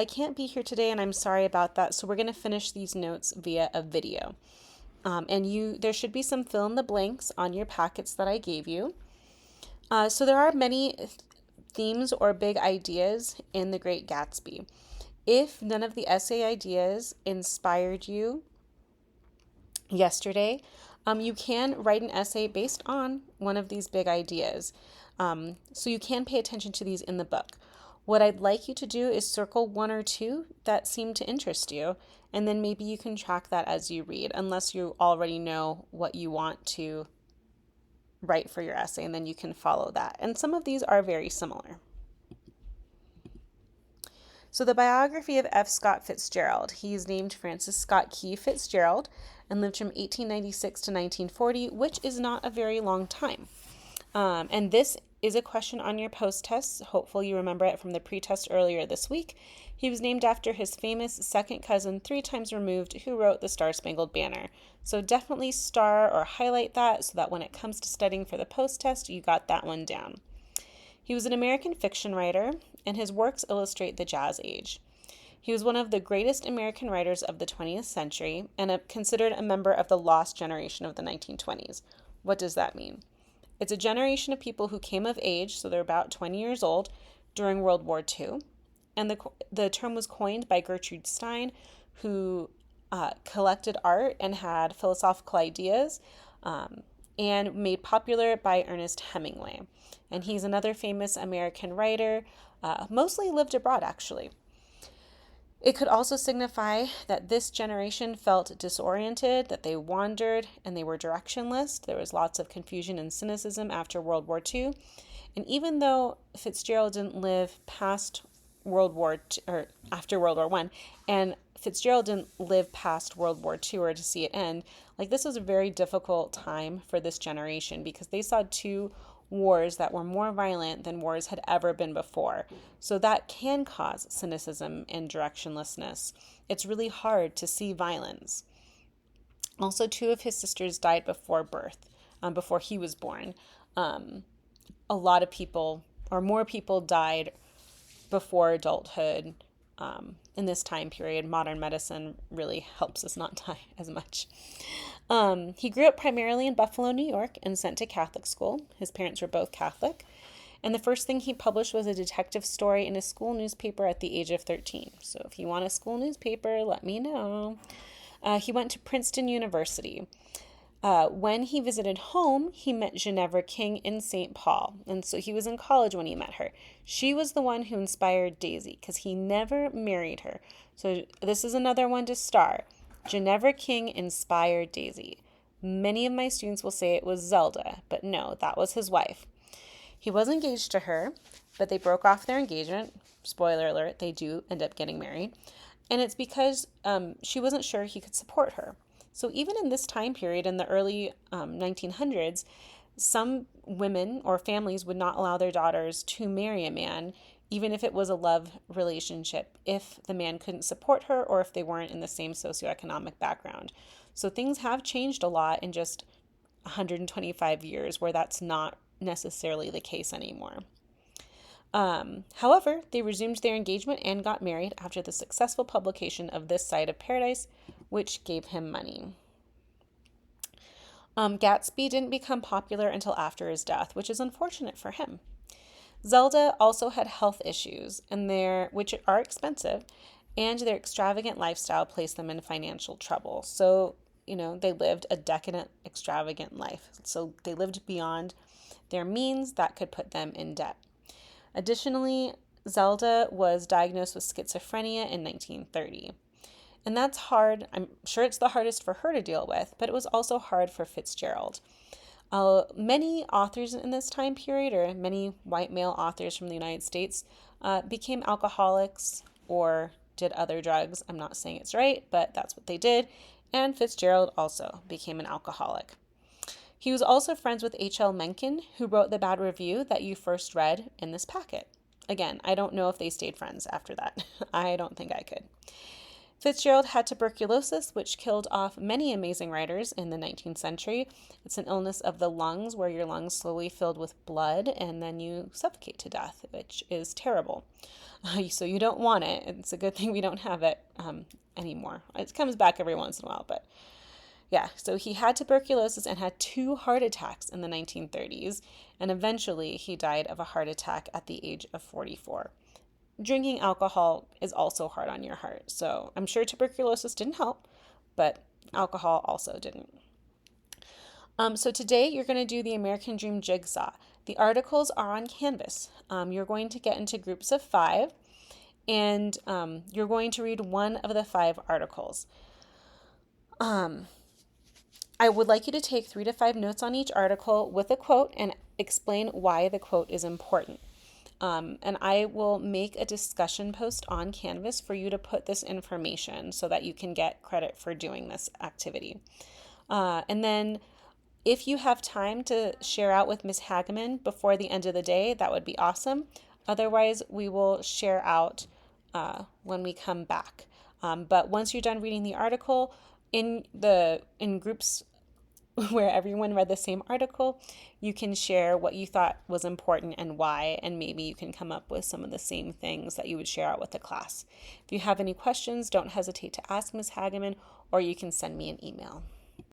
I can't be here today and I'm sorry about that. So we're going to finish these notes via a video. There should be some fill in the blanks on your packets that I gave you. So there are many themes or big ideas in The Great Gatsby. If none of the essay ideas inspired you yesterday, you can write an essay based on one of these big ideas. So you can pay attention to these in the book. What I'd like you to do is circle one or two that seem to interest you, and then maybe you can track that as you read, unless you already know what you want to write for your essay, and then you can follow that. And some of these are very similar. So the biography of F. Scott Fitzgerald. He's named Francis Scott Key Fitzgerald and lived from 1896 to 1940, which is not a very long time. And this is a question on your post-test. Hopefully you remember it from the pre-test earlier this week. He was named after his famous second cousin, 3 times removed, who wrote the Star-Spangled Banner. So definitely star or highlight that so that when it comes to studying for the post-test, you got that one down. He was an American fiction writer, and his works illustrate the Jazz Age. He was one of the greatest American writers of the 20th century and considered a member of the lost generation of the 1920s. What does that mean? It's a generation of people who came of age, so they're about 20 years old, during World War II. And the term was coined by Gertrude Stein, who collected art and had philosophical ideas, and made popular by Ernest Hemingway. And he's another famous American writer, mostly lived abroad, actually. It could also signify that this generation felt disoriented, that they wandered, and they were directionless. There was lots of confusion and cynicism after World War II. And even though Fitzgerald didn't live past World War II, or after World War I, and Fitzgerald didn't live past World War II or to see it end, like this was a very difficult time for this generation because they saw two wars that were more violent than wars had ever been before. So that can cause cynicism and directionlessness. It's really hard to see violence. Also, 2 of his sisters died before birth, before he was born. A lot of people, or more people, died before adulthood. In this time period, modern medicine really helps us not die as much. He grew up primarily in Buffalo, New York, and sent to Catholic school. His parents were both Catholic. And the first thing he published was a detective story in a school newspaper at the age of 13. So if you want a school newspaper, let me know. He went to Princeton University. When he visited home, he met Ginevra King in St. Paul. And so he was in college when he met her. She was the one who inspired Daisy because he never married her. So this is another one to star. Ginevra King inspired Daisy. Many of my students will say it was Zelda, but no, that was his wife. He was engaged to her, but they broke off their engagement. Spoiler alert, they do end up getting married. And it's because she wasn't sure he could support her. So even in this time period, in the early 1900s, some women or families would not allow their daughters to marry a man, even if it was a love relationship, if the man couldn't support her or if they weren't in the same socioeconomic background. So things have changed a lot in just 125 years where that's not necessarily the case anymore. However, they resumed their engagement and got married after the successful publication of This Side of Paradise, which gave him money. Gatsby didn't become popular until after his death, which is unfortunate for him. Zelda also had health issues, which are expensive, and their extravagant lifestyle placed them in financial trouble. So, they lived a decadent, extravagant life. So they lived beyond their means that could put them in debt. Additionally, Zelda was diagnosed with schizophrenia in 1930. And that's hard. I'm sure it's the hardest for her to deal with, but it was also hard for Fitzgerald. Many authors in this time period, or many white male authors from the United States, became alcoholics or did other drugs. I'm not saying it's right, but that's what they did. And Fitzgerald also became an alcoholic. He was also friends with H.L. Mencken, who wrote the bad review that you first read in this packet. Again, I don't know if they stayed friends after that. I don't think I could. Fitzgerald had tuberculosis, which killed off many amazing writers in the 19th century. It's an illness of the lungs where your lungs slowly filled with blood and then you suffocate to death, which is terrible. So you don't want it. It's a good thing we don't have it anymore. It comes back every once in a while, but yeah. So he had tuberculosis and had 2 heart attacks in the 1930s, and eventually he died of a heart attack at the age of 44. Drinking alcohol is also hard on your heart. So I'm sure tuberculosis didn't help, but alcohol also didn't. So today you're going to do the American Dream Jigsaw. The articles are on Canvas. You're going to get into groups of 5, and you're going to read one of the 5 articles. I would like you to take 3 to 5 notes on each article with a quote and explain why the quote is important. And I will make a discussion post on Canvas for you to put this information so that you can get credit for doing this activity. And then if you have time to share out with Ms. Hageman before the end of the day, that would be awesome. Otherwise, we will share out when we come back. But once you're done reading the article, in groups where everyone read the same article, you can share what you thought was important and why, and maybe you can come up with some of the same things that you would share out with the class. If you have any questions, don't hesitate to ask Ms. Hageman, or you can send me an email.